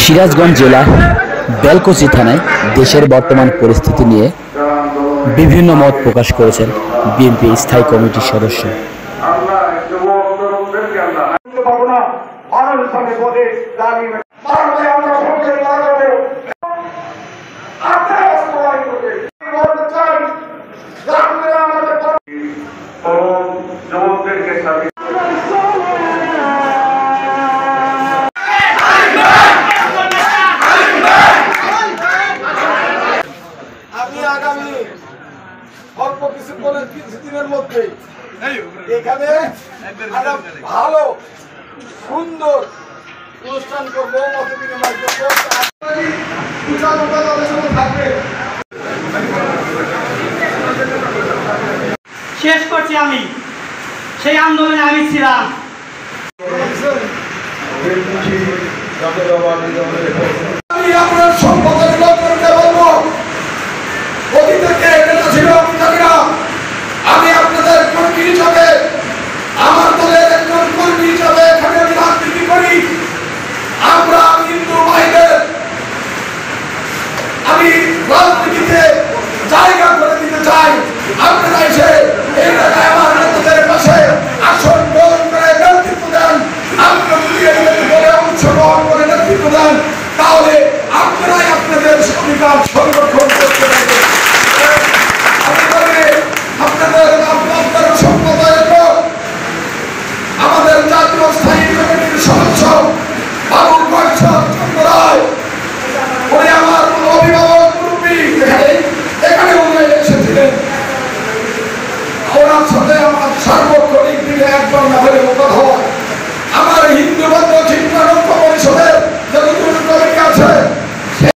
সিরাজগঞ্জ জেলার বেলকুচি থানায় দেশের বর্তমান পরিস্থিতি নিয়ে বিভিন্ন মত প্রকাশ করেছেন বিএনপি স্থায়ী কমিটির সদস্য। আগামী অল্প কিছুদিনের মধ্যে এখানে একটা ভালো সুন্দর অনুষ্ঠান করবো, মত বিনিময় করবো। শেষ করছি আমি, সেই আন্দোলনে আমি ছিলাম। আমি আপনার সম্পদের লোকজনকে বলবো, অতীতে